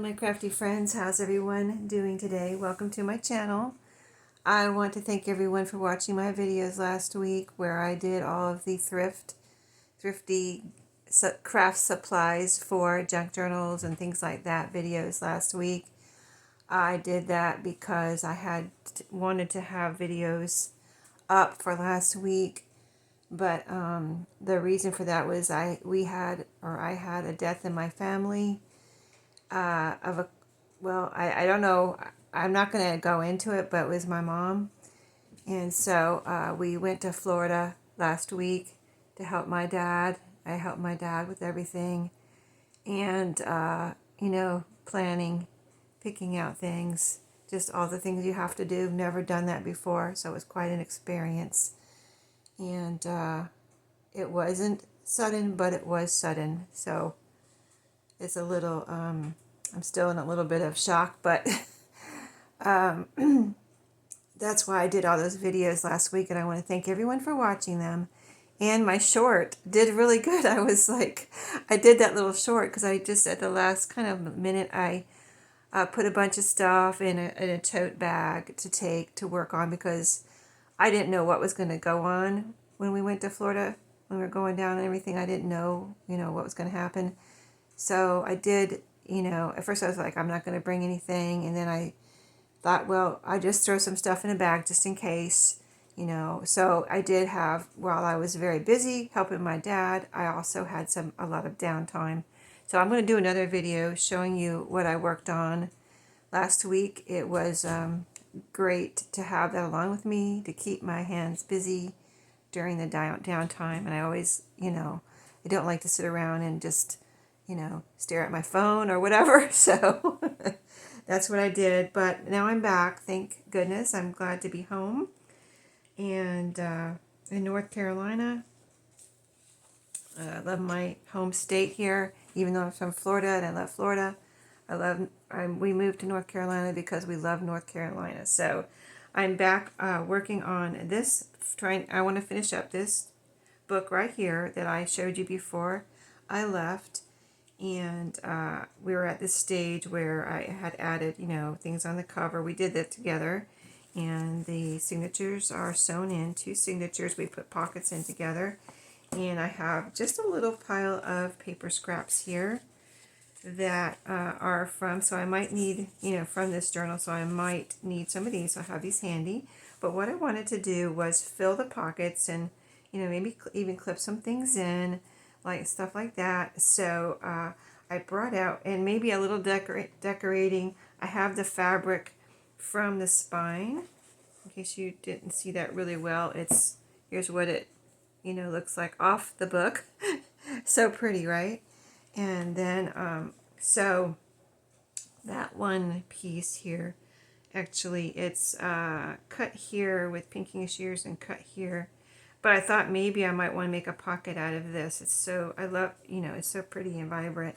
my crafty friends, how's everyone doing today? Welcome to my channel. I want to thank everyone for watching my videos last week where I did all of the thrifty craft supplies for junk journals and things like that videos last week. I did that because I had wanted to have videos up for last week, but the reason for that was I had a death in my family. I don't know, I'm not going to go into it, but it was my mom. And so we went to Florida last week to help my dad. I helped my dad with everything and, planning, picking out things, just all the things you have to do. Never done that before, so it was quite an experience. And it wasn't sudden, but it was sudden. So it's a little, I'm still in a little bit of shock, but that's why I did all those videos last week, and I want to thank everyone for watching them. And my short did really good. I did that little short because I just, at the last kind of minute, I put a bunch of stuff in a tote bag to take to work on because I didn't know what was going to go on when we went to Florida, when we were going down and everything. I didn't know, what was going to happen. So I did, at first I was like, I'm not going to bring anything. And then I thought, well, I just throw some stuff in a bag just in case, So I did have, while I was very busy helping my dad, I also had a lot of downtime. So I'm going to do another video showing you what I worked on last week. It was great to have that along with me, to keep my hands busy during the downtime. And I always, I don't like to sit around and just, stare at my phone or whatever. So that's what I did. But now I'm back. Thank goodness. I'm glad to be home. And in North Carolina, I love my home state here, even though I'm from Florida and I love Florida. We moved to North Carolina because we love North Carolina. So I'm back working on this, I want to finish up this book right here that I showed you before I left. And we were at this stage where I had added, things on the cover. We did that together. And the signatures are sewn in, 2 signatures. We put pockets in together. And I have just a little pile of paper scraps here that are from, so I might need, from this journal, so I might need some of these. So I have these handy. But what I wanted to do was fill the pockets and, maybe even clip some things in, like stuff like that. So I brought out, and maybe a little decorating. I have the fabric from the spine. In case you didn't see that really well, here's what it, looks like off the book. So pretty, right? And then, so that one piece here, actually, it's cut here with pinking shears and cut here. But I thought maybe I might want to make a pocket out of this. I love, it's so pretty and vibrant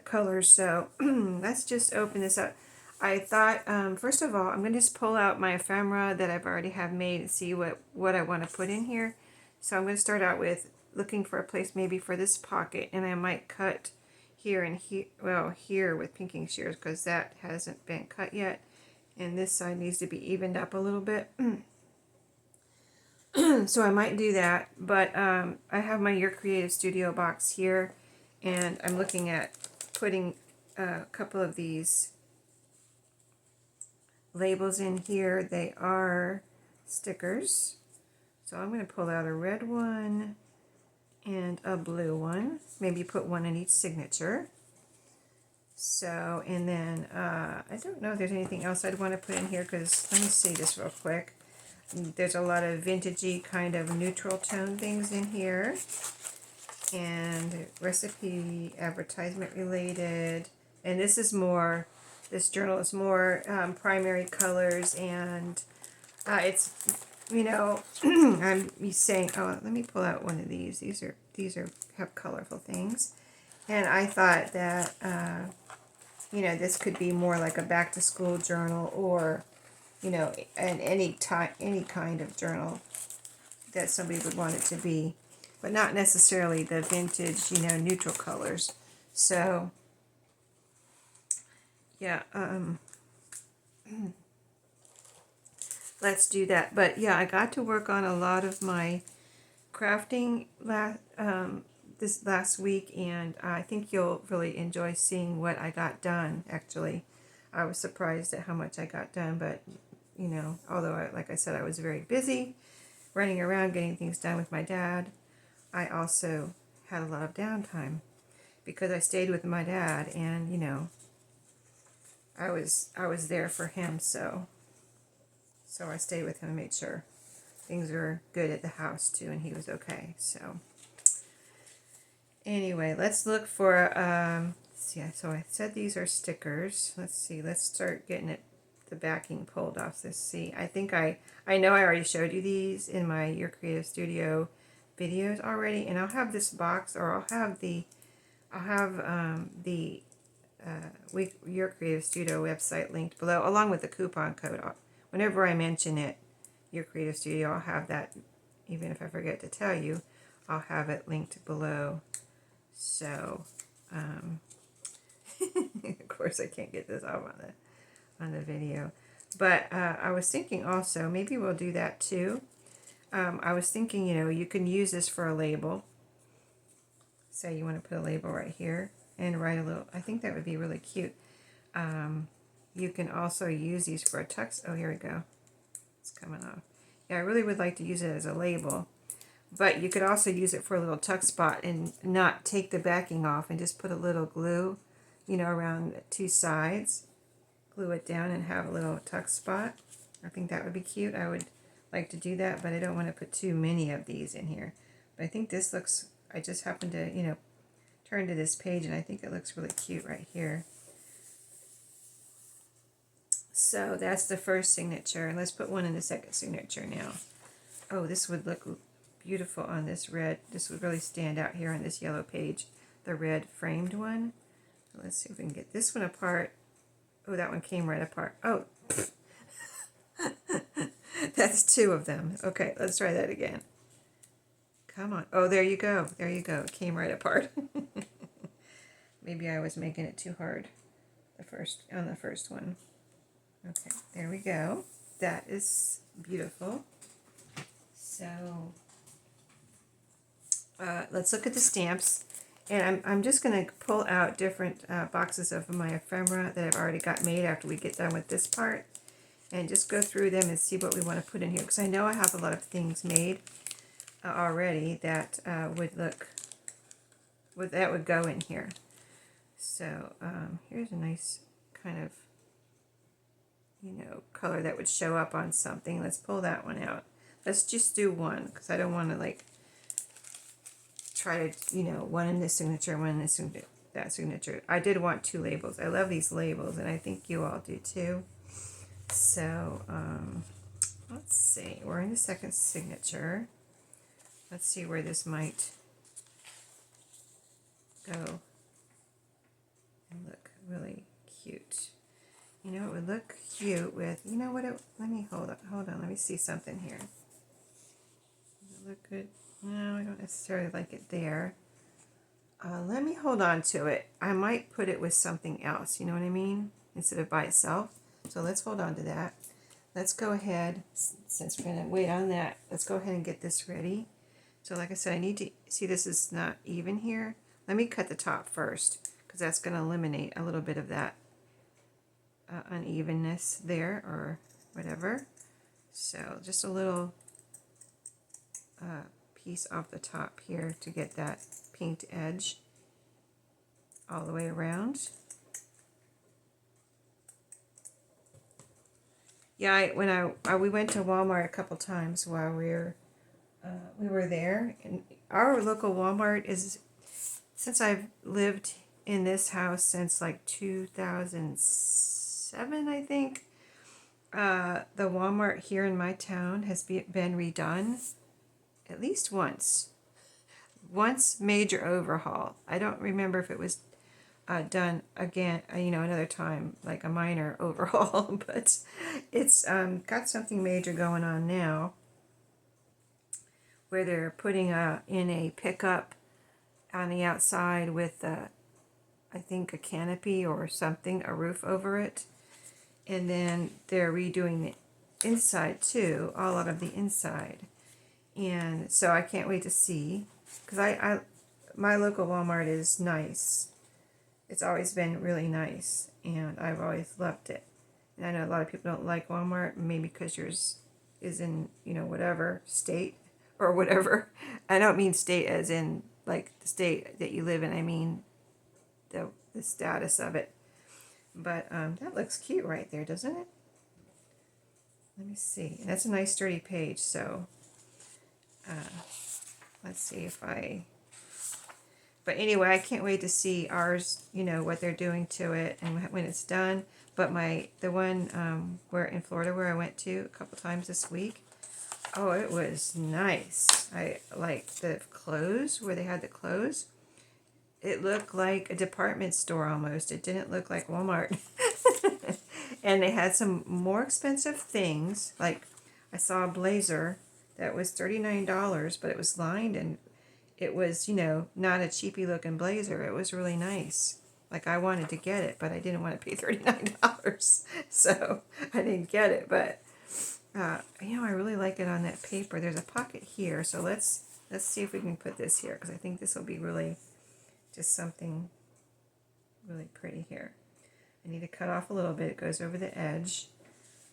colors. So let's just open this up. I thought, first of all, I'm going to just pull out my ephemera that I've already have made and see what I want to put in here. So I'm going to start out with looking for a place maybe for this pocket, and I might cut here and here, well, here with pinking shears because that hasn't been cut yet. And this side needs to be evened up a little bit. So I might do that, but I have my Your Creative Studio box here, and I'm looking at putting a couple of these labels in here. They are stickers. So I'm going to pull out a red one and a blue one. Maybe put one in each signature. So, and then I don't know if there's anything else I'd want to put in here because, let me see this real quick. There's a lot of vintagey kind of neutral tone things in here. And recipe, advertisement related. And this journal is more primary colors, and it's, I'm saying, oh, let me pull out one of these. These have colorful things. And I thought that, this could be more like a back to school journal, or, any kind of journal that somebody would want it to be, but not necessarily the vintage, neutral colors. So Yeah, let's do that. But yeah, I got to work on a lot of my crafting this last week, and I think you'll really enjoy seeing what I got done. Actually, I was surprised at how much I got done, but you know, although like I said, I was very busy running around getting things done with my dad, I also had a lot of downtime because I stayed with my dad, and you know, I was there for him, so I stayed with him and made sure things were good at the house too, and he was okay. So anyway, let's look for see. So I said these are stickers. Let's see. Let's start getting the backing pulled off. Let's see. I think I know I already showed you these in my Your Creative Studio videos already, and I'll have this box, or I'll have the Your Creative Studio website linked below, along with the coupon code. Whenever I mention it, Your Creative Studio, I'll have that. Even if I forget to tell you, I'll have it linked below. So, of course, I can't get this off on the video. But I was thinking also, maybe we'll do that too. I was thinking, you know, you can use this for a label. Say you want to put a label right here and write a little. I think that would be really cute. You can also use these for a tux. Oh, here we go. It's coming off. Yeah, I really would like to use it as a label. But you could also use it for a little tuck spot and not take the backing off and just put a little glue, you know, around the two sides. Glue it down and have a little tuck spot. I think that would be cute. I would like to do that, but I don't want to put too many of these in here. But I think this looks, I just happened to, you know, turn to this page and I think it looks really cute right here. So that's the first signature. And let's put one in the second signature now. Oh, this would look beautiful on this red. This would really stand out here on this yellow page, the red framed one. Let's see if we can get this one apart. Oh, that one came right apart. Oh, that's two of them. Okay, let's try that again. Come on. Oh, there you go. There you go. It came right apart. Maybe I was making it too hard on the first one. Okay, there we go. That is beautiful. So let's look at the stamps. And I'm just going to pull out different boxes of my ephemera that I've already got made after we get done with this part. And just go through them and see what we want to put in here. Because I know I have a lot of things made already that would go in here. So here's a nice kind of, you know, color that would show up on something. Let's pull that one out. Let's just do one because I don't want to like try to, you know, one in this signature, one in this that signature. I did want two labels. I love these labels, and I think you all do too. So let's see. We're in the second signature. Let's see where this might go and look really cute. You know, it would look cute with, you know what, let me hold on, let me see something here. Does it look good? No, I don't necessarily like it there. Let me hold on to it. I might put it with something else, you know what I mean? Instead of by itself. So let's hold on to that. Let's go ahead, since we're going to wait on that, let's go ahead and get this ready. So like I said, I need to, see this is not even here. Let me cut the top first, because that's going to eliminate a little bit of that unevenness there, or whatever. So just a little piece off the top here to get that pinked edge all the way around. Yeah, we went to Walmart a couple times while we were there, and our local Walmart is, since I've lived in this house since like 2007, I think. The Walmart here in my town has been redone at least once. Once major overhaul. I don't remember if it was done again, you know, another time, like a minor overhaul, but it's got something major going on now where they're putting in a pickup on the outside with I think, a canopy or something, a roof over it. And then they're redoing the inside too, all out of the inside. And so I can't wait to see, because my local Walmart is nice. It's always been really nice, and I've always loved it. And I know a lot of people don't like Walmart, maybe because yours is in, whatever state or whatever. I don't mean state as in like the state that you live in. I mean the status of it. But that looks cute right there, doesn't it? Let me see. And that's a nice sturdy page, so let's see if I... But anyway, I can't wait to see ours, what they're doing to it and when it's done. But the one where in Florida where I went to a couple times this week, oh, it was nice. I like the clothes, where they had the clothes. It looked like a department store almost. It didn't look like Walmart. And they had some more expensive things. Like I saw a blazer that was $39, but it was lined, and it was, not a cheapy looking blazer. It was really nice. Like I wanted to get it, but I didn't want to pay $39. So I didn't get it. But, I really like it on that paper. There's a pocket here. So let's see if we can put this here, because I think this will be really just something really pretty here. I need to cut off a little bit. It goes over the edge.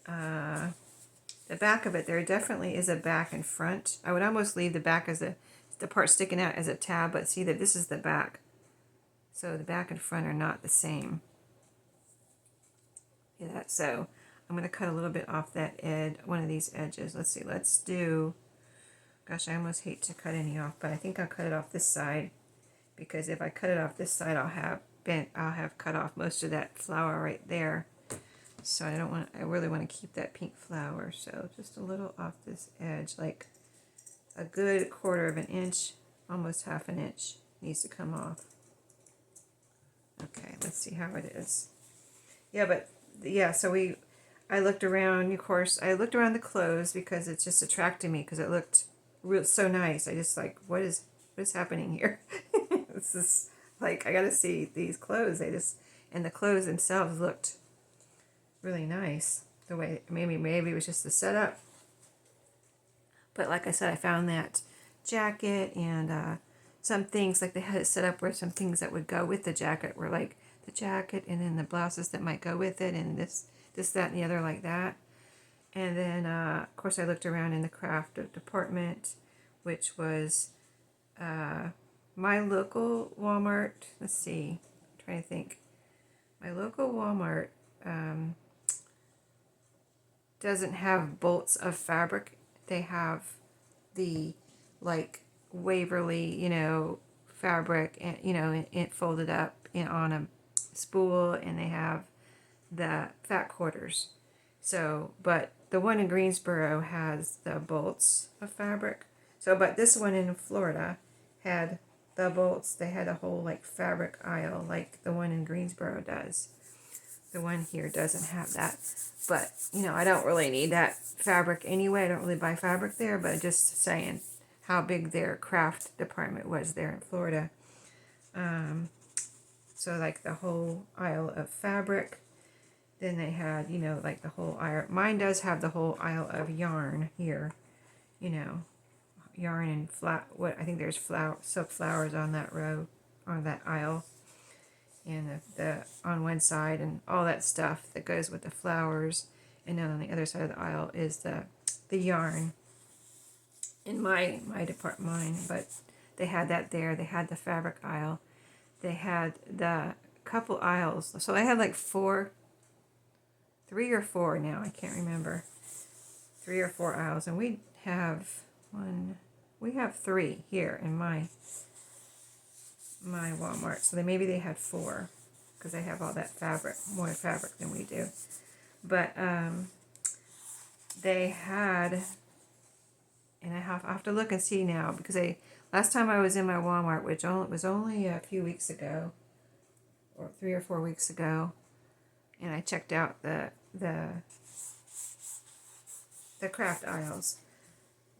The back of it, there definitely is a back and front. I would almost leave the back as the part sticking out as a tab, but see that this is the back. So the back and front are not the same. Yeah, so I'm going to cut a little bit off that edge, one of these edges. Let's see, let's do, gosh, I almost hate to cut any off, but I think I'll cut it off this side, because if I cut it off this side, I'll have cut off most of that flower right there. So I really want to keep that pink flower. So just a little off this edge, like a good 1/4 of an inch, almost 1/2 an inch needs to come off. Okay, let's see how it is. Yeah, but yeah, so I looked around, of course, I looked around the clothes because it just attracted me, because it looked so nice. I just like, what is happening here? This is like, I gotta see these clothes. And the clothes themselves looked really nice. The way, maybe it was just the setup. But like I said, I found that jacket and some things, like they had it set up where some things that would go with the jacket were like the jacket and then the blouses that might go with it, and this, that, and the other like that. And then, of course, I looked around in the craft department, which was my local Walmart. Let's see, I'm trying to think. My local Walmart doesn't have bolts of fabric. They have the like Waverly, fabric, and it folded up on a spool, and they have the fat quarters. So, but the one in Greensboro has the bolts of fabric. So, but this one in Florida had the bolts. They had a whole like fabric aisle, like the one in Greensboro does. The one here doesn't have that. But, I don't really need that fabric anyway. I don't really buy fabric there, but just saying how big their craft department was there in Florida. So like the whole aisle of fabric. Then they had, like the whole aisle. Mine does have the whole aisle of yarn here. Yarn and I think there's silk flowers on that row, on that aisle. And the on one side, and all that stuff that goes with the flowers, and then on the other side of the aisle is the yarn. In my mine, but they had that there. They had the fabric aisle. They had the couple aisles. So they had like 3 or 4 now. I can't remember. 3 or 4 aisles, and we have 3 here in my Walmart. So maybe they had 4, because they have all that fabric, more fabric than we do. But they had, and I have to look and see now, because last time I was in my Walmart, which was only a few weeks ago, or 3 or 4 weeks ago, and I checked out the craft aisles.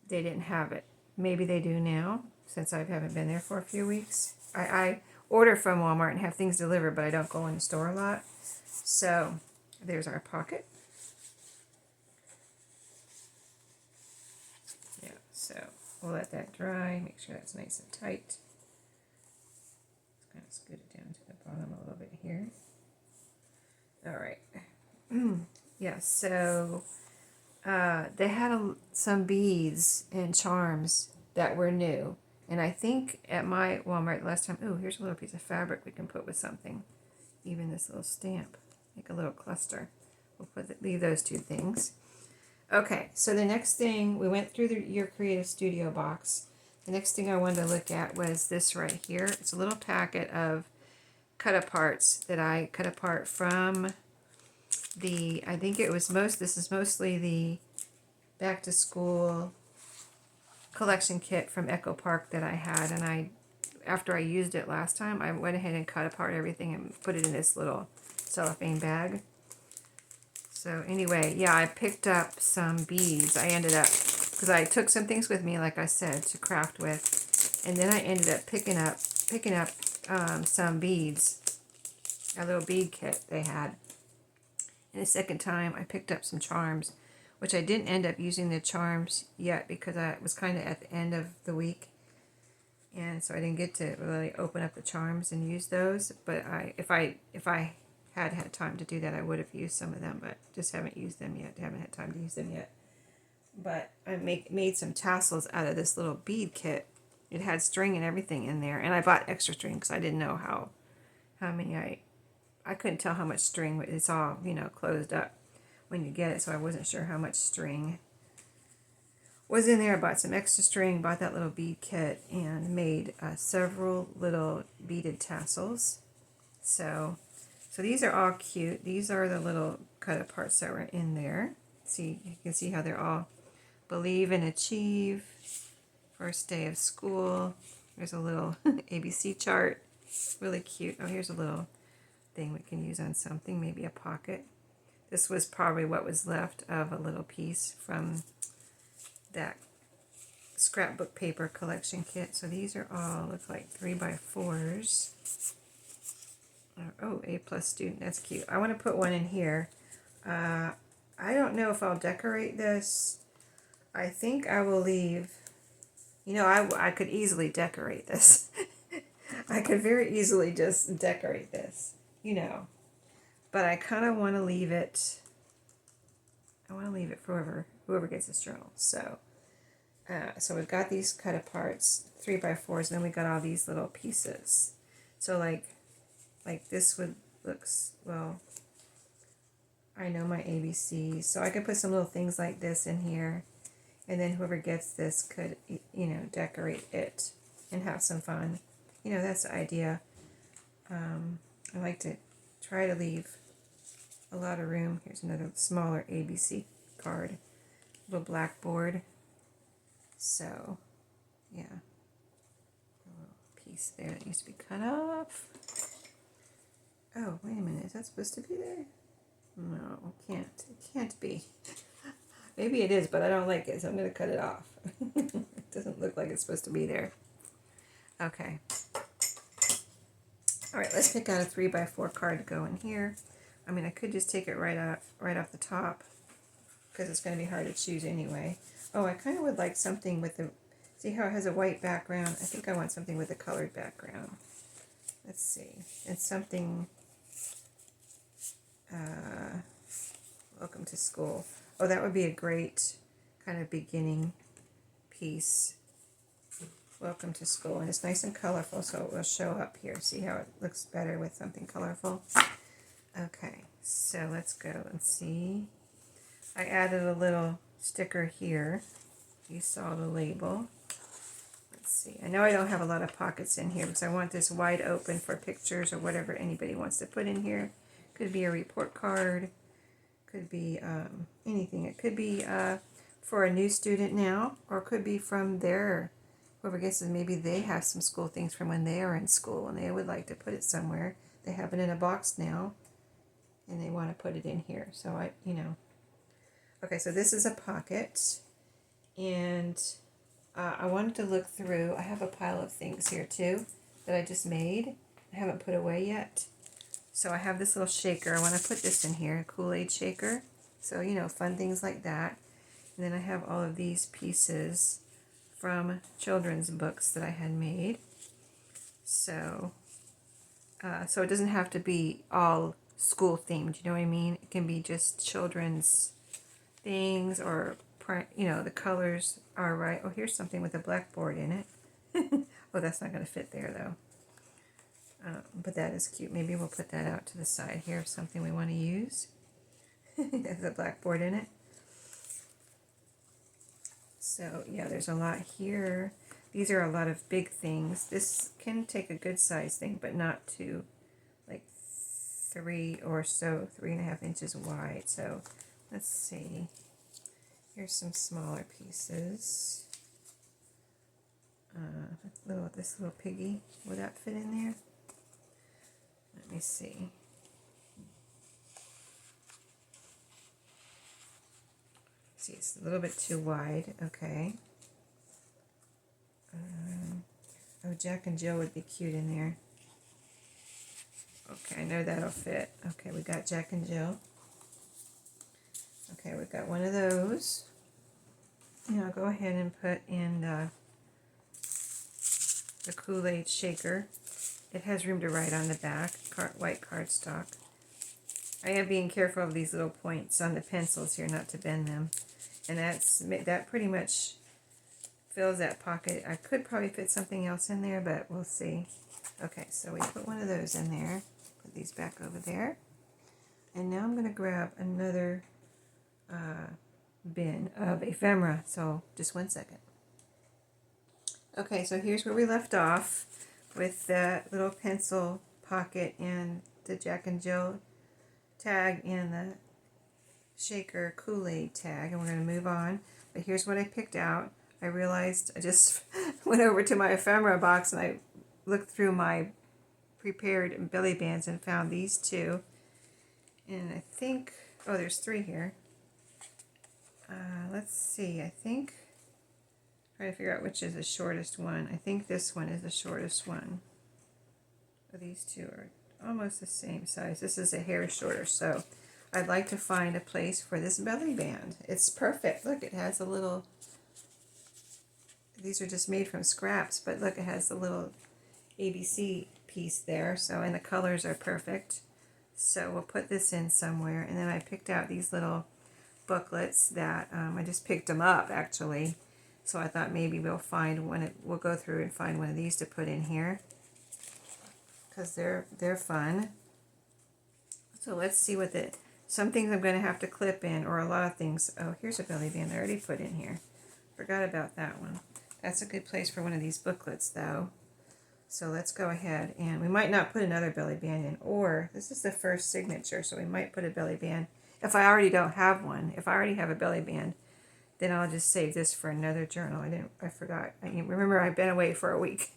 They didn't have it. Maybe they do now, since I haven't been there for a few weeks. order from Walmart and have things delivered, but I don't go in the store a lot. So there's our pocket. Yeah, so we'll let that dry, make sure that's nice and tight. Just kind of scoot it down to the bottom a little bit here. All right. Yeah, so they had some beads and charms that were new. And I think at my Walmart last time, oh, here's a little piece of fabric we can put with something. Even this little stamp, make a little cluster. We'll leave those two things. Okay, so the next thing, we went through your Creative Studio box. The next thing I wanted to look at was this right here. It's a little packet of cut-aparts that I cut apart from I think it was this is mostly the back to school collection kit from Echo Park that I had, and after I used it last time, I went ahead and cut apart everything and put it in this little cellophane bag. So anyway, yeah, I picked up some beads. I ended up, because I took some things with me, like I said, to craft with, and then I ended up picking up some beads, a little bead kit they had. And the second time, I picked up some charms, which I didn't end up using the charms yet because I was kind of at the end of the week. And so I didn't get to really open up the charms and use those. But if I had time to do that, I would have used some of them, but just haven't used them yet. Haven't had time to use them yet. But I made some tassels out of this little bead kit. It had string and everything in there. And I bought extra string because I didn't know how many I couldn't tell how much string. It's all, closed up when you get it, so I wasn't sure how much string was in there. I bought some extra string, bought that little bead kit, and made several little beaded tassels. So these are all cute. These are the little cut parts that were in there. See, you can see how they're all believe and achieve. First day of school. There's a little ABC chart. Really cute. Oh, here's a little thing we can use on something, maybe a pocket. This was probably what was left of a little piece from that scrapbook paper collection kit. So these are all, look like 3x4s. Oh, A+ student, that's cute. I want to put one in here. I don't know if I'll decorate this. I think I will leave, I could easily decorate this. I could very easily just decorate this, but I kind of want to leave it. I want to leave it for whoever gets this journal. So we've got these cut aparts, 3x4s, and then we got all these little pieces. So like this looks, well, I know my ABCs, so I could put some little things like this in here, and then whoever gets this could, decorate it and have some fun. That's the idea. I like to try to leave a lot of room. Here's another smaller ABC card, little blackboard. So, yeah, a little piece there that needs to be cut off. Oh, wait a minute, is that supposed to be there? No, it can't be. Maybe it is, but I don't like it, so I'm going to cut it off. It doesn't look like it's supposed to be there. Okay. All right, let's pick out a 3x4 card to go in here. I mean, I could just take it right off the top because it's going to be hard to choose anyway. Oh, I kind of would like something with see how it has a white background? I think I want something with a colored background. Let's see. It's something, welcome to school. Oh, that would be a great kind of beginning piece. Welcome to school, and it's nice and colorful, so it will show up here. See how it looks better with something colorful? Okay, so let's go and see. I added a little sticker here. You saw the label. Let's see. I know I don't have a lot of pockets in here because I want this wide open for pictures or whatever anybody wants to put in here. Could be a report card. Could be anything. It could be for a new student now, or it could be from whoever gets it. Maybe they have some school things from when they are in school and they would like to put it somewhere. They have it in a box now and they want to put it in here. So Okay, so this is a pocket, and I wanted to look through. I have a pile of things here too that I just made, I haven't put away yet. So I have this little shaker. I want to put this in here, a Kool-Aid shaker. So, you know, fun things like that. And then I have all of these pieces from children's books that I had made. So, so it doesn't have to be all school themed, you know what I mean? It can be just children's things, or, you know, the colors are right. Oh, here's something with a blackboard in it. Oh, that's not going to fit there though. But that is cute. Maybe we'll put that out to the side here of something we want to use. There's a blackboard in it. So yeah, there's a lot here. These are a lot of big things. This can take a good size thing, but not to like 3.5 inches wide. So let's see. Here's some smaller pieces. This little piggy, would that fit in there? Let me see. See, it's a little bit too wide. Okay. Oh, Jack and Jill would be cute in there. Okay, I know that'll fit. Okay, we got Jack and Jill. Okay, we've got one of those. And I'll go ahead and put in the Kool-Aid shaker. It has room to write on the back, white cardstock. I am being careful of these little points on the pencils here, not to bend them. And that pretty much fills that pocket. I could probably fit something else in there, but we'll see. Okay, so we put one of those in there. Put these back over there. And now I'm going to grab another bin of ephemera. So just 1 second. Okay, so here's where we left off with that little pencil pocket and the Jack and Jill tag and the shaker Kool-Aid tag, and we're going to move on. But here's what I picked out. I realized I just went over to my ephemera box and I looked through my prepared belly bands and found these two. And I think, oh, there's 3 here. Let's see, I think, trying to figure out which is the shortest one. I think this one is the shortest one. Oh, these two are almost the same size. This is a hair shorter, so I'd like to find a place for this belly band. It's perfect. Look, it has a little, these are just made from scraps, but look, it has a little ABC piece there, so, and the colors are perfect. So we'll put this in somewhere, and then I picked out these little booklets that I just picked them up actually, so I thought maybe we'll find one. We'll go through and find one of these to put in here because they're fun. So let's see what some things I'm going to have to clip in, or a lot of things. Oh, here's a belly band I already put in here. Forgot about that one. That's a good place for one of these booklets though. So let's go ahead, and we might not put another belly band in, or this is the first signature, so we might put a belly band. If I already don't have one, if I already have a belly band, then I'll just save this for another journal. I forgot. Remember, I've been away for a week,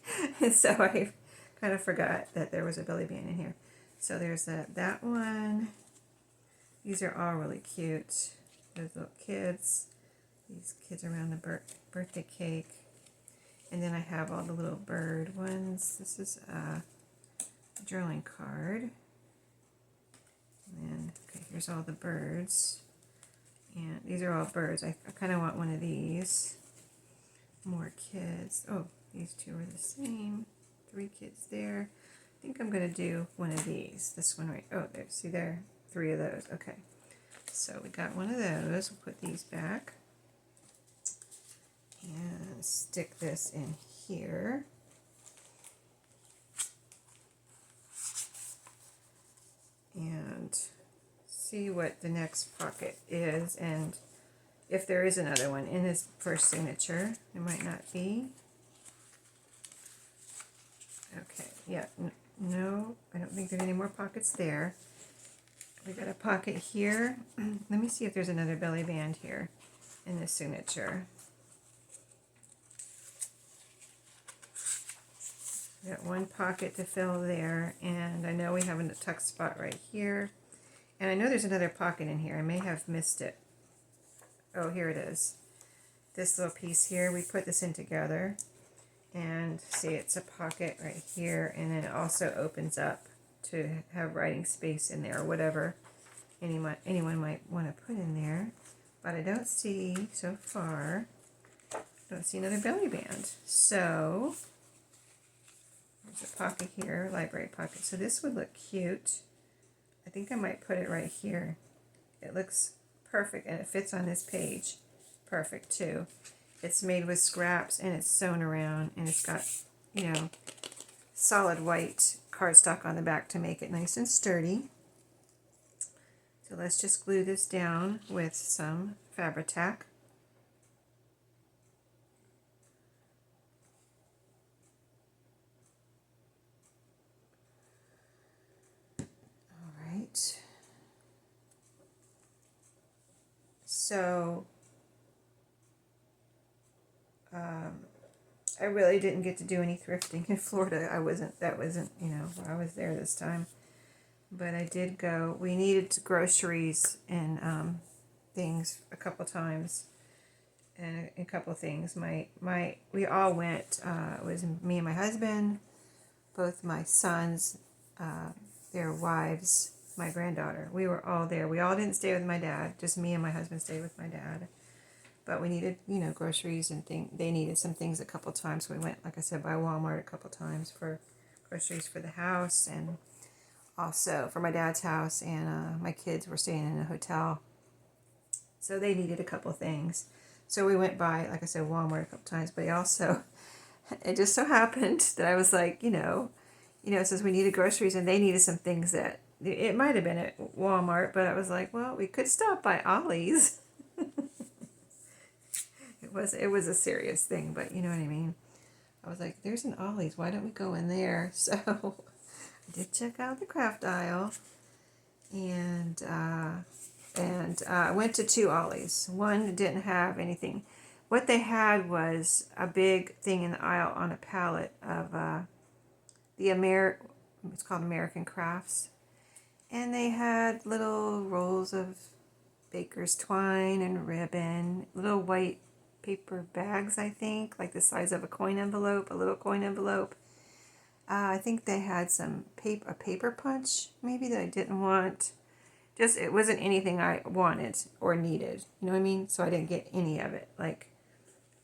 so I kind of forgot that there was a belly band in here. So there's that one. These are all really cute. Those little kids. These kids around the birthday cake. And then I have all the little bird ones. This is a journaling card. And okay, here's all the birds. And these are all birds. I kind of want one of these. More kids. Oh, these two are the same. 3 kids there. I think I'm going to do one of these. This one right. Oh, there. See there? 3 of those. Okay. So we got one of those. We'll put these back. And stick this in here. And see what the next pocket is, and if there is another one in this first signature. There might not be. Okay, yeah, no, I don't think there's any more pockets there. We got a pocket here. Let me see if there's another belly band here in this signature. Got one pocket to fill there, and I know we have a tuck spot right here. And I know there's another pocket in here. I may have missed it. Oh, here it is. This little piece here, we put this in together. And see, it's a pocket right here, and then it also opens up to have writing space in there, or whatever anyone might want to put in there. But I don't see, so far, don't see another belly band. So there's a pocket here, library pocket. So this would look cute. I think I might put it right here. It looks perfect, and it fits on this page perfect too. It's made with scraps, and it's sewn around, and it's got, you know, solid white cardstock on the back to make it nice and sturdy. So let's just glue this down with some Fabri-Tac. All right. So I really didn't get to do any thrifting in Florida. That wasn't, you know, I was there this time. But I did go. We needed groceries and things a couple times, and a couple things. We all went. It was me and my husband, both my sons, their wives, my granddaughter. We were all there. We all didn't stay with my dad. Just me and my husband stayed with my dad. But we needed, you know, groceries and things. They needed some things a couple times. So we went, like I said, by Walmart a couple times for groceries for the house, and also for my dad's house, and my kids were staying in a hotel, so they needed a couple things. So we went by, like I said, Walmart a couple times. But also, it just so happened that I was like, since we needed groceries and they needed some things that it might have been at Walmart, but I was like, well, we could stop by Ollie's. It was a serious thing, but you know what I mean. I was like, there's an Ollie's. Why don't we go in there? So I did check out the craft aisle, and I went to two Ollie's. One didn't have anything. What they had was a big thing in the aisle on a pallet of it's called American Crafts, and they had little rolls of baker's twine and ribbon, little white paper bags, I think, like the size of a coin envelope, a little coin envelope. I think they had a paper punch, maybe, that I didn't want. Just, it wasn't anything I wanted or needed, you know what I mean? So I didn't get any of it. Like,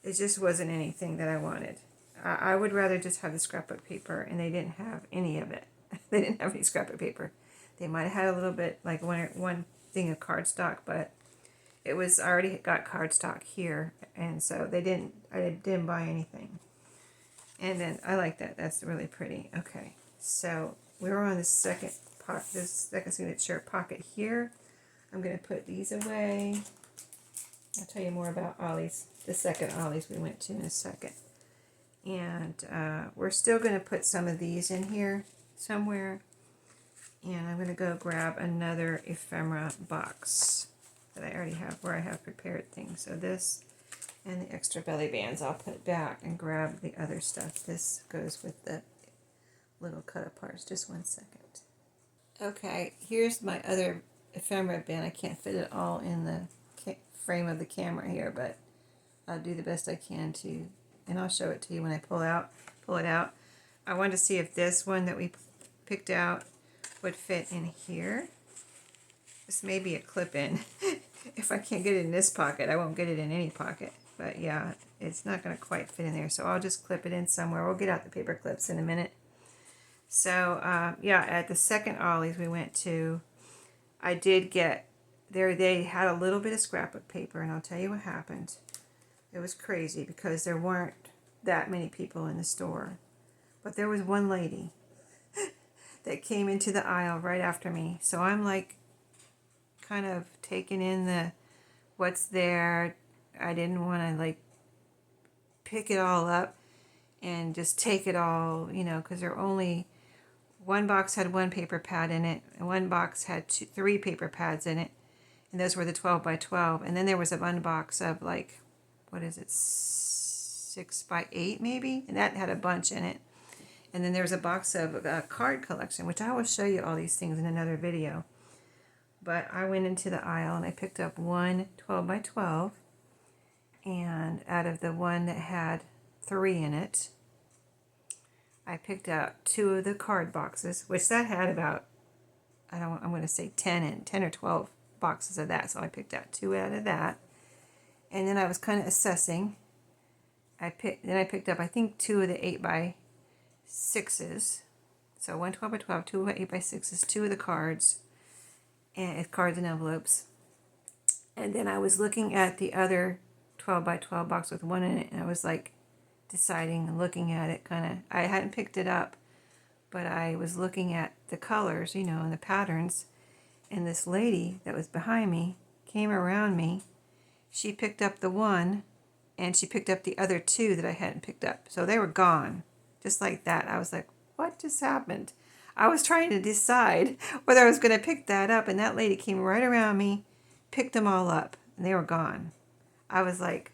it just wasn't anything that I wanted. I would rather just have the scrapbook paper, and they didn't have any of it. They didn't have any scrapbook paper. They might have had a little bit, like one thing of cardstock, but I already got cardstock here, and so I didn't buy anything. And then I like that. That's really pretty. Okay, so we were on this second signature pocket here. I'm going to put these away. I'll tell you more about Ollie's, the second Ollie's we went to, in a second. And we're still going to put some of these in here somewhere. And I'm going to go grab another ephemera box that I already have, where I have prepared things. So this and the extra belly bands I'll put back and grab the other stuff. This goes with the little cut aparts. Just 1 second. Okay, here's my other ephemera bin. I can't fit it all in the frame of the camera here, but I'll do the best I can to, and I'll show it to you when I pull it out. I wanted to see if this one that we picked out would fit in here. This may be a clip-in. If I can't get it in this pocket, I won't get it in any pocket. But yeah, it's not going to quite fit in there, so I'll just clip it in somewhere. We'll get out the paper clips in a minute. So yeah, at the second Ollie's we went to, I did get there. They had a little bit of scrapbook paper, and I'll tell you what happened. It was crazy because there weren't that many people in the store, but there was one lady that came into the aisle right after me. So I'm like, kind of taking in what's there. I didn't want to like pick it all up and just take it all, because one box had one paper pad in it, and one box had three paper pads in it, and those were the 12 by 12. And then there was one box of like, what is it, 6 by 8 maybe, and that had a bunch in it. And then there was a box of a card collection, which I will show you all these things in another video. But I went into the aisle and I picked up one 12 by 12, and out of the one that had 3 in it, I picked out 2 of the card boxes, which that had about, I'm going to say 10 or 12 boxes of that. So I picked out 2 out of that. And then I was kind of assessing. Then I picked up, I think, 2 of the 8x6s. So 1 12x12, 2 8x6s, 2 of the cards, and cards and envelopes. And then I was looking at the other 12x12 box with 1 in it, and I was like deciding and looking at it kind of. I hadn't picked it up, but I was looking at the colors, and the patterns. And this lady that was behind me came around me. She picked up the 1, and she picked up the other 2 that I hadn't picked up. So they were gone, just like that. I was like, what just happened? I was trying to decide whether I was going to pick that up, and that lady came right around me, picked them all up, and they were gone. I was like,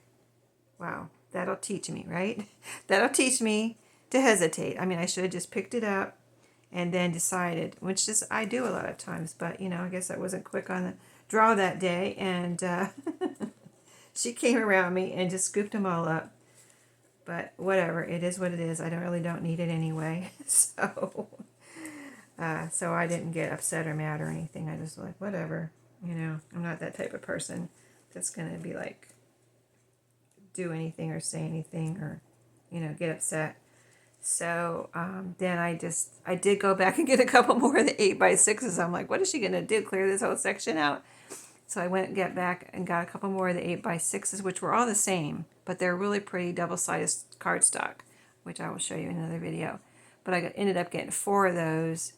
wow, that'll teach me, right? That'll teach me to hesitate. I mean, I should have just picked it up and then decided, which is I do a lot of times, but I guess I wasn't quick on the draw that day, and she came around me and just scooped them all up. But whatever, it is what it is. I don't need it anyway. So I didn't get upset or mad or anything. I just like, whatever, I'm not that type of person that's gonna be like do anything or say anything or get upset. So then I did go back and get a couple more of the 8x6s. I'm like, what is she gonna do? Clear this whole section out? So I went and get back and got a couple more of the 8x6s, which were all the same, but they're really pretty double-sided cardstock, which I will show you in another video. But I ended up getting 4 of those.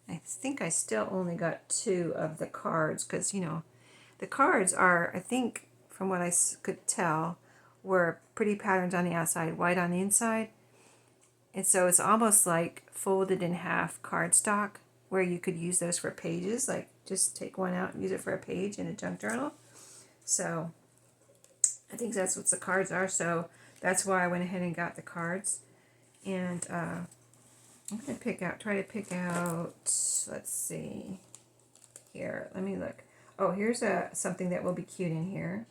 I think I still only got 2 of the cards because, the cards are, I think, from what I could tell, were pretty patterns on the outside, white on the inside. And so it's almost like folded in half cardstock, where you could use those for pages, like just take one out and use it for a page in a junk journal. So I think that's what the cards are. So that's why I went ahead and got the cards. And I'm going to try to pick out, let's see, here, let me look. Oh, here's something that will be cute in here.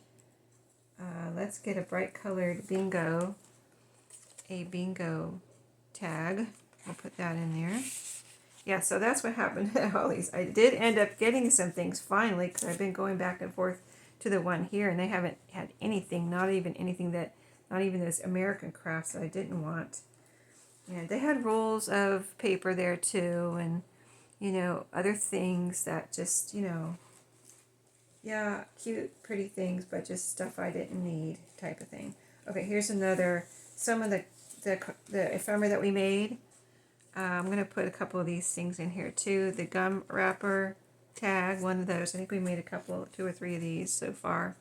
Let's get a bright colored a bingo tag. We'll put that in there. Yeah, so that's what happened at all these. I did end up getting some things finally because I've been going back and forth to the one here, and they haven't had anything, not even those American crafts that I didn't want. And they had rolls of paper there too, and other things that just yeah, cute, pretty things, but just stuff I didn't need type of thing. Okay, here's some of the ephemera that we made. I'm going to put a couple of these things in here too. The gum wrapper tag, one of those. I think we made 2 or 3 of these so far.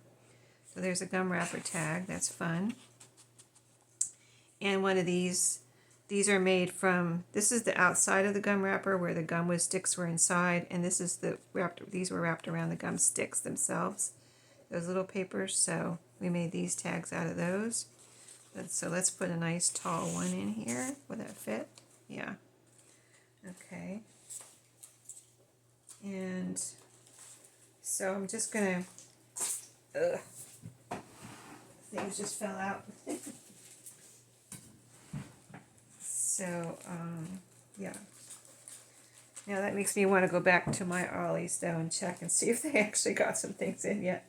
So there's a gum wrapper tag. That's fun. And one of these are made from, this is the outside of the gum wrapper where the gum sticks were inside. And this is these were wrapped around the gum sticks themselves. Those little papers. So we made these tags out of those. So let's put a nice tall one in here. Will that fit? Yeah. Okay. And so I'm just gonna, things just fell out. So, yeah. Now that makes me want to go back to my Ollie's though and check and see if they actually got some things in yet.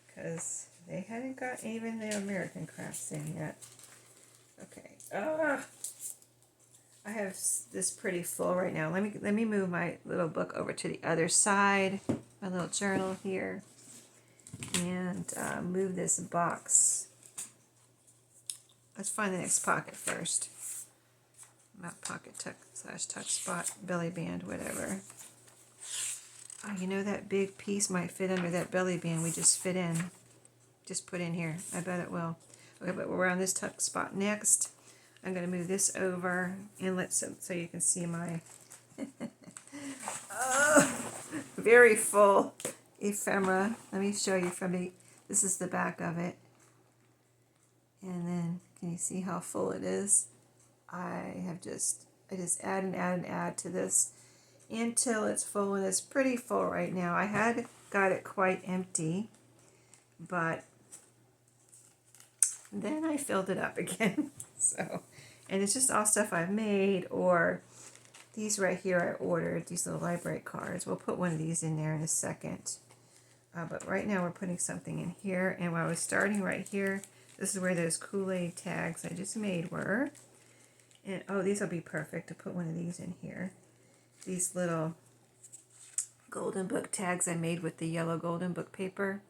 Because they hadn't got even the American crafts in yet. Okay. I have this pretty full right now. Let me move my little book over to the other side, my little journal here, and move this box. Let's find the next pocket first. Not pocket tuck / tuck spot, belly band, whatever. Oh, that big piece might fit under that belly band we just put in here. I bet it will. Okay, but we're on this tuck spot next. I'm going to move this over and so you can see my very full ephemera. Let me show you this is the back of it. And then can you see how full it is? I just add and add and add to this until it's full, and it's pretty full right now. I had got it quite empty, but then I filled it up again. So And it's just all stuff I've made, or these right here I ordered, these little library cards. We'll put one of these in there in a second. But right now we're putting something in here. And when I was starting right here, this is where those Kool-Aid tags I just made were. And oh, these will be perfect to put one of these in here. These little golden book tags I made with the yellow golden book paper.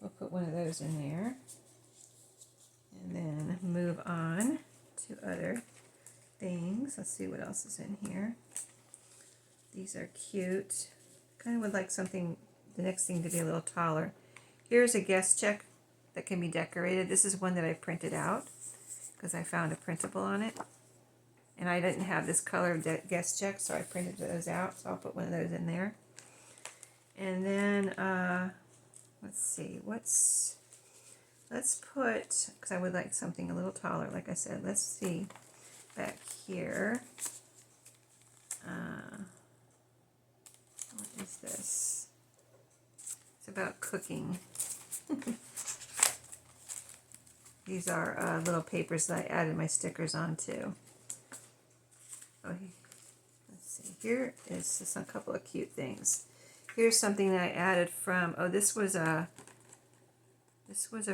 We'll put one of those in there. And then move on to other things. Let's see what else is in here. These are cute. Kind of would like something, the next thing to be a little taller. Here's a guest check that can be decorated. This is one that I printed out because I found a printable on it. And I didn't have this color guest check, so I printed those out. So I'll put one of those in there. And then, let's see, let's put, because I would like something a little taller, like I said. Let's see back here. What is this? It's about cooking. These are little papers that I added my stickers onto. Oh, let's see. Here is just a couple of cute things. Here's something that I added from. Oh, this was a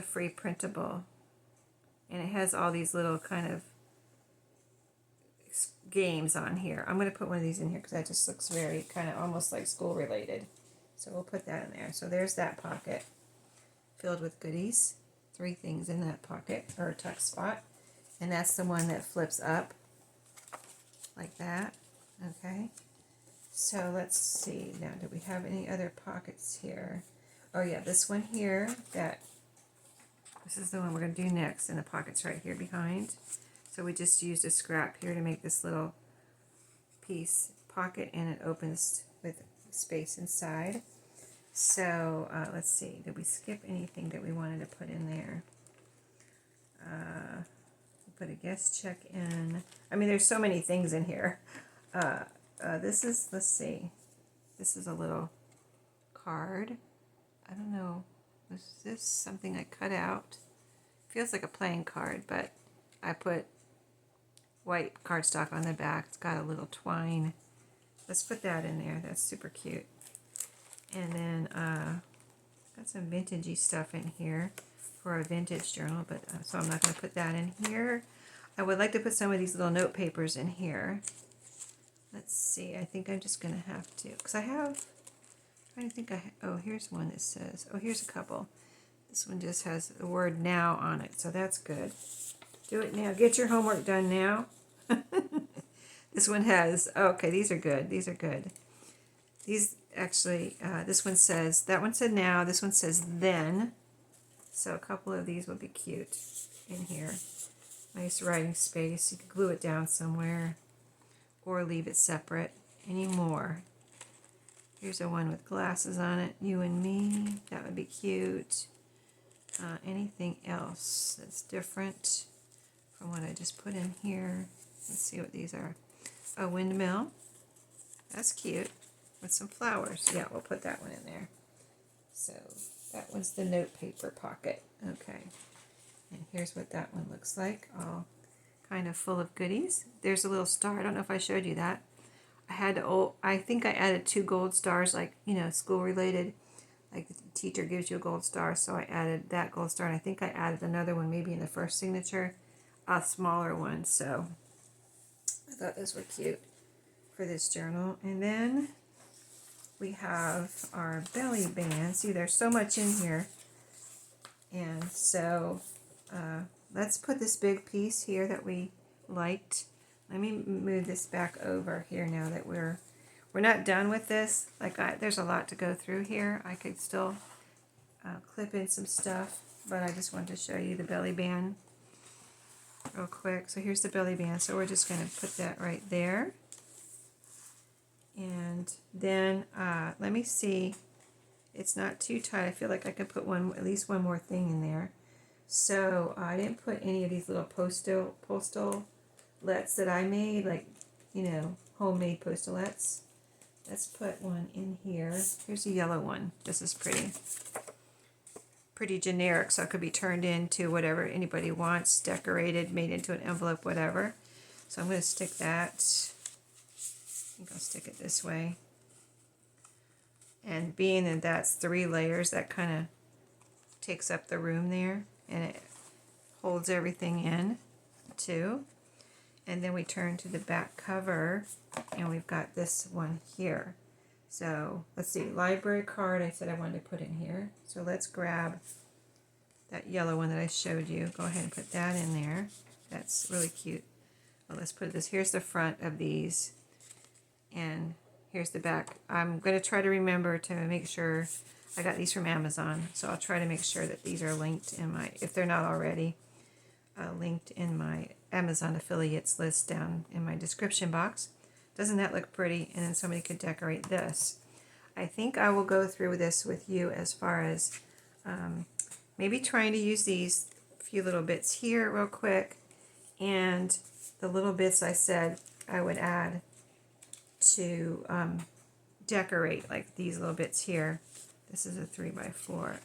free printable, and it has all these little kind of games on here. I'm going to put one of these in here because that just looks very kind of almost like school related. So we'll put that in there. So there's that pocket filled with goodies. 3 things in that pocket or tuck spot, and that's the one that flips up like that. Okay, so let's see now, do we have any other pockets here? Oh yeah, this one here, this is the one we're going to do next, and the pocket's right here behind. So we just used a scrap here to make this little piece pocket, and it opens with space inside. So let's see, did we skip anything that we wanted to put in there? Put a guest check in. I mean, there's so many things in here. This is, let's see, this is a little card. I don't know, is this something I cut out? Feels like a playing card, but I put white cardstock on the back. It's got a little twine. Let's put that in there. That's super cute. And then got some vintagey stuff in here for a vintage journal, but so I'm not going to put that in here. I would like to put some of these little note papers in here. Let's see. I think I'm just going to have to, because I have. I'm trying to think. Oh, here's one that says. Oh, here's a couple. This one just has the word "now" on it, so that's good. Do it now. Get your homework done now. This one has. Oh, okay, these are good. These are good. These actually. This one says. That one said "now." This one says "then." So a couple of these would be cute in here. Nice writing space. You could glue it down somewhere or leave it separate. Any more? Here's a one with glasses on it. You and me. That would be cute. Anything else that's different from what I just put in here? Let's see what these are. A windmill. That's cute. With some flowers. Yeah, we'll put that one in there. So that one's the note paper pocket. Okay. And here's what that one looks like. All kind of full of goodies. There's a little star. I don't know if I showed you that. I think I added 2 gold stars, like, you know, school related. Like the teacher gives you a gold star, so I added that gold star. And I think I added another one maybe in the first signature, a smaller one. So I thought those were cute for this journal. And then we have our belly band. See, there's so much in here. And so let's put this big piece here that we liked. Let me move this back over here now that we're not done with this. Like there's a lot to go through here. I could still clip in some stuff, but I just wanted to show you the belly band real quick. So here's the belly band. So we're just going to put that right there. And then let me see. It's not too tight. I feel like I could put at least one more thing in there. So I didn't put any of these little postalets that I made, like, you know, homemade postalets. Let's put one in here. Here's a yellow one. This is pretty generic, so it could be turned into whatever anybody wants, decorated, made into an envelope, whatever. So I'm going to stick that, I think I'll stick it this way. And being that that's 3 layers, that kind of takes up the room there, and it holds everything in too. And then we turn to the back cover, and we've got this one here. So let's see, library card I said I wanted to put in here. So let's grab that yellow one that I showed you. Go ahead and put that in there. That's really cute. Well, let's put this. Here's the front of these, and here's the back. I'm going to try to remember to make sure. I got these from Amazon, so I'll try to make sure that these are linked in my, if they're not already, linked in my Amazon affiliates list down in my description box. Doesn't that look pretty? And then somebody could decorate this. I think I will go through this with you as far as maybe trying to use these few little bits here real quick, and the little bits I said I would add to decorate, like these little bits here. This is a 3x4.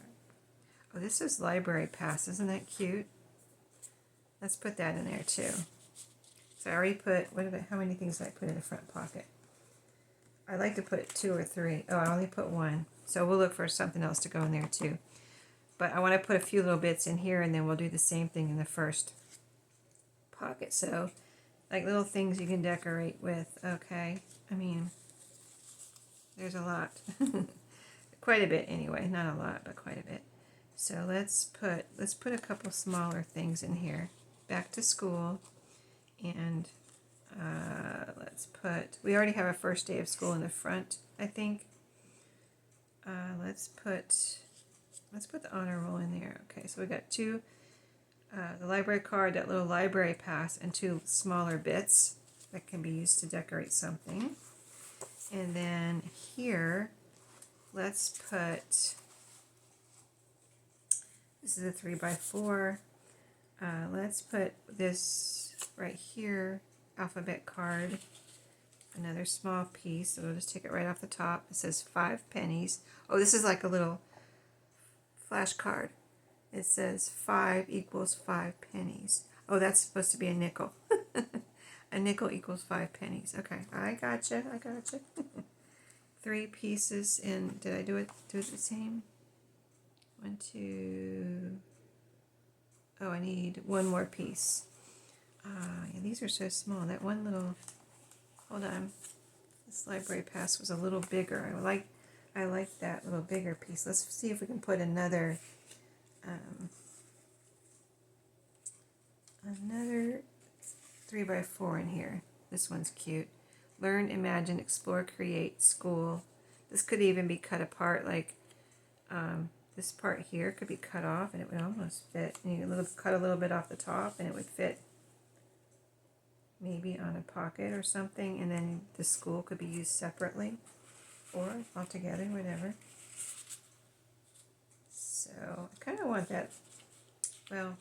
Oh, this is library pass. Isn't that cute? Let's put that in there too. So I already put, how many things did I put in the front pocket? I like to put 2 or 3. Oh, I only put 1. So we'll look for something else to go in there too. But I want to put a few little bits in here, and then we'll do the same thing in the first pocket. So like little things you can decorate with, okay? I mean, there's a lot. Quite a bit anyway, not a lot, but quite a bit. So let's put a couple smaller things in here. Back to school, and let's put, we already have a first day of school in the front, I think. Let's put the honor roll in there. Okay, so we got 2, the library card, that little library pass, and 2 smaller bits that can be used to decorate something. And then here, let's put, this is a 3x4. Let's put this right here, alphabet card, another small piece. So we'll just take it right off the top. It says 5 pennies. Oh, this is like a little flashcard. It says 5 equals 5 pennies. Oh, that's supposed to be a nickel. A nickel equals 5 pennies. Okay, I gotcha. 3 pieces in. Did I do it the same? 1, 2. Oh, I need 1 more piece. Yeah, these are so small. That one little, hold on. This library pass was a little bigger. I like that little bigger piece. Let's see if we can put another 3x4 in here. This one's cute. Learn, imagine, explore, create, school. This could even be cut apart, like this part here could be cut off and it would almost fit. And you could cut a little bit off the top and it would fit maybe on a pocket or something, and then the school could be used separately or all together, whatever. So I kind of want that, well,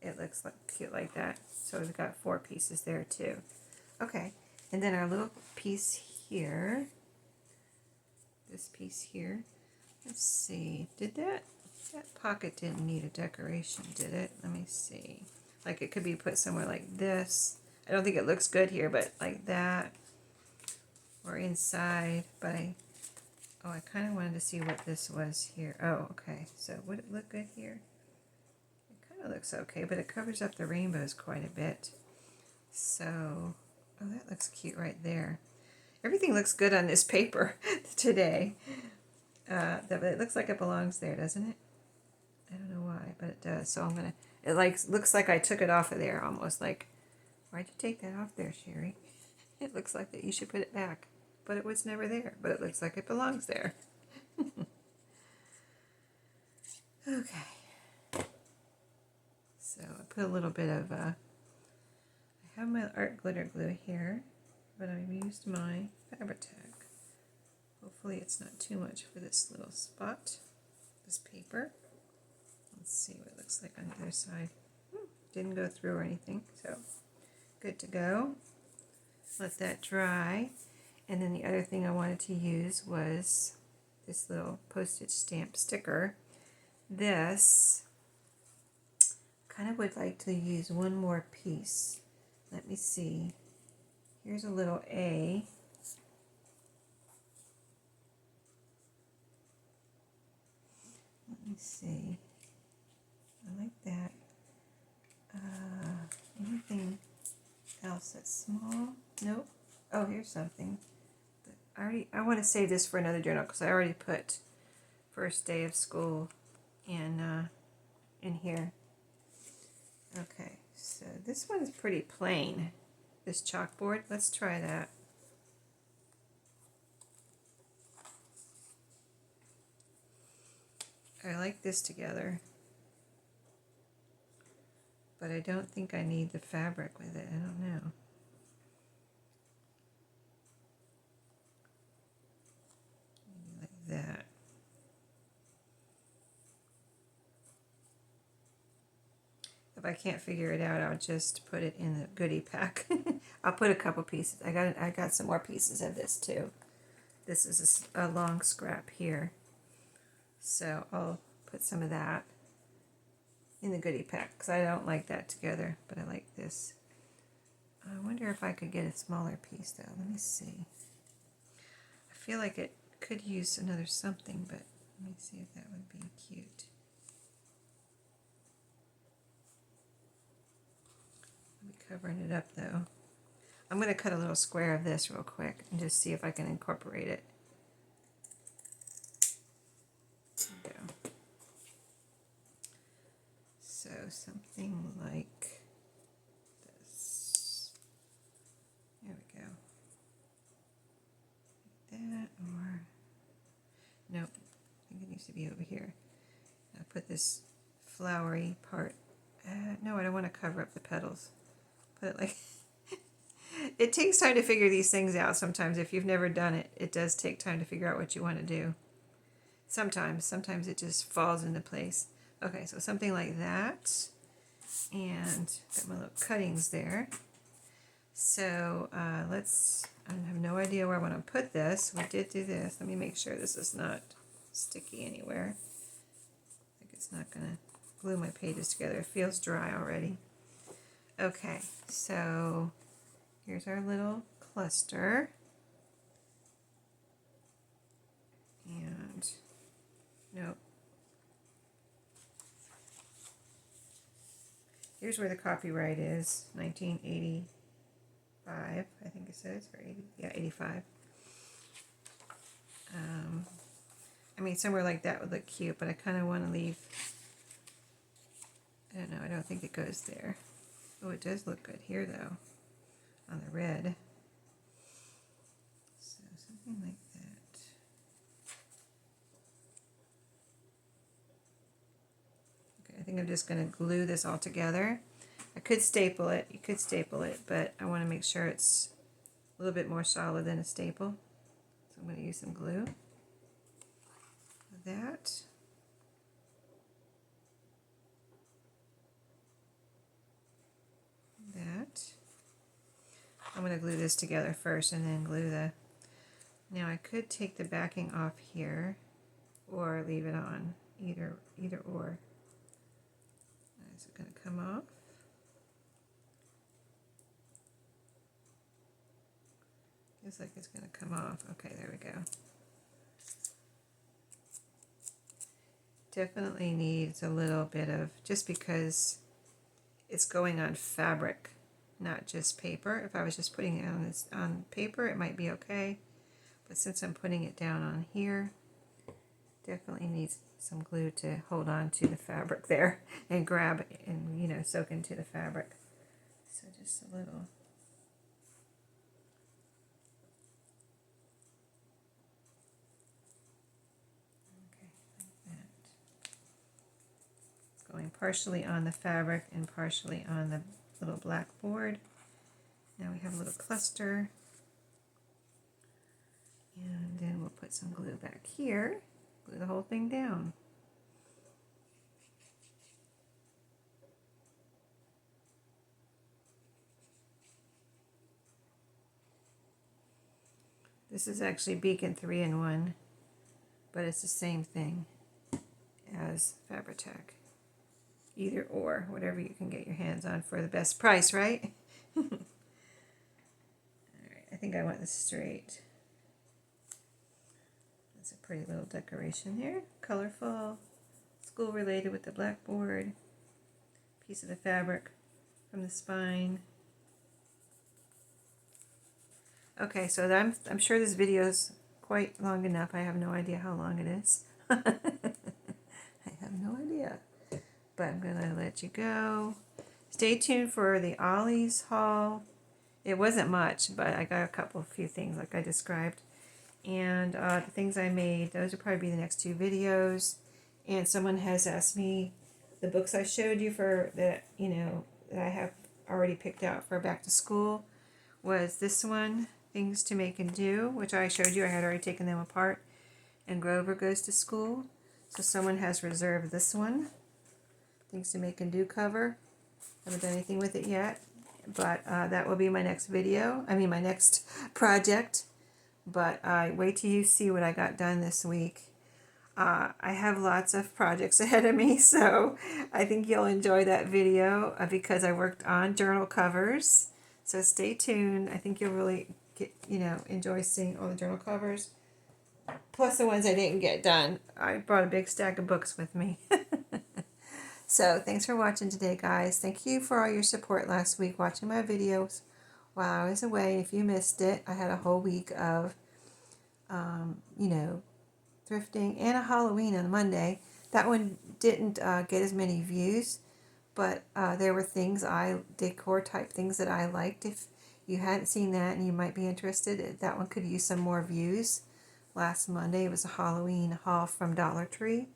it looks like cute like that. So we've got 4 pieces there too. Okay, and then our little piece here, this piece here, let's see, did that pocket didn't need a decoration, did it? Let me see. Like it could be put somewhere like this. I don't think it looks good here, but like that, or inside. But I kind of wanted to see what this was here. Oh, okay. So would it look good here? It kind of looks okay, but it covers up the rainbows quite a bit. So, oh, that looks cute right there. Everything looks good on this paper today. It looks like it belongs there, doesn't it? I don't know why, but it does. So I'm gonna. It looks like I took it off of there, almost like. Why'd you take that off there, Sheree? It looks like that you should put it back, but it was never there. But it looks like it belongs there. Okay. So I put a little bit of. I have my art glitter glue here, but I've used my Fabri-Tac. Hopefully it's not too much for this little spot, this paper. Let's see what it looks like on the other side. Didn't go through or anything, so good to go. Let that dry. And then the other thing I wanted to use was this little postage stamp sticker. This kind of would like to use one more piece. Let me see. Here's a little A. Let me see. I like that. Anything else that's small? Nope. Oh, here's something. I want to save this for another journal because I already put first day of school in here. Okay, so this one's pretty plain. This chalkboard. Let's try that. I like this together, but I don't think I need the fabric with it. I don't know. Maybe like that. If I can't figure it out, I'll just put it in the goodie pack. I'll put a couple pieces. I got some more pieces of this too. This is a long scrap here, so I'll put some of that in the goodie pack because I don't like that together, but I like this. I wonder if I could get a smaller piece though. Let me see. I feel like it could use another something, but let me see if that would be cute. I'll be covering it up though. I'm going to cut a little square of this real quick and just see if I can incorporate it. There we go. So something like this. There we go. Like that, or nope. I think it needs to be over here. I'll put this flowery part. No, I don't want to cover up the petals. Put it like. It takes time to figure these things out sometimes. If you've never done it, it does take time to figure out what you want to do. Sometimes it just falls into place. Okay, so something like that. And got my little cuttings there. So I have no idea where I want to put this. We did do this. Let me make sure this is not sticky anywhere. I think it's not going to glue my pages together. It feels dry already. Okay, so here's our little cluster. And nope. Here's where the copyright is, 1985, I think it says, or 80, yeah, 85. I mean, somewhere like that would look cute, but I kind of want to leave, I don't know, I don't think it goes there. Oh, it does look good here, though, on the red. So something like that. Okay, I think I'm just going to glue this all together. I could staple it, you could staple it, but I want to make sure it's a little bit more solid than a staple. So I'm going to use some glue. That. I'm going to glue this together first and then glue the... Now I could take the backing off here or leave it on. Either or. Is it going to come off? Looks like it's going to come off. Okay, there we go. Definitely needs a little bit of, just because it's going on fabric, not just paper. If I was just putting it on paper, it might be okay. But since I'm putting it down on here, definitely needs some glue to hold on to the fabric there and grab and, you know, soak into the fabric. So just a little. Okay, like that. It's going partially on the fabric and partially on the little black board. Now we have a little cluster. And then we'll put some glue back here, glue the whole thing down. This is actually Beacon 3-in-1, but it's the same thing as Fabri-Tac. Either or, whatever you can get your hands on for the best price, right? All right, I think I want this straight. That's a pretty little decoration here. Colorful, school related with the blackboard. Piece of the fabric from the spine. Okay, so I'm sure this video is quite long enough. I have no idea how long it is. I have no idea. But I'm going to let you go. Stay tuned for the Ollie's haul. It wasn't much, but I got a few things like I described. And the things I made, those will probably be the next two videos. And someone has asked me the books I showed you for that, that I have already picked out for back to school was this one, Things to Make and Do, which I showed you. I had already taken them apart. And Grover Goes to School. So someone has reserved this one, Things to Make and Do cover. Haven't done anything with it yet, but that will be my next video. My next project. But wait till you see what I got done this week. I have lots of projects ahead of me, so I think you'll enjoy that video because I worked on journal covers. So stay tuned. I think you'll really enjoy seeing all the journal covers. Plus the ones I didn't get done. I brought a big stack of books with me. So thanks for watching today, guys. Thank you for all your support last week watching my videos while I was away. If you missed it, I had a whole week of, thrifting and a Halloween on Monday. That one didn't get as many views, but there were decor type things that I liked. If you hadn't seen that and you might be interested, that one could use some more views. Last Monday it was a Halloween haul from Dollar Tree.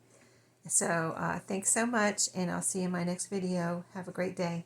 So thanks so much, and I'll see you in my next video. Have a great day.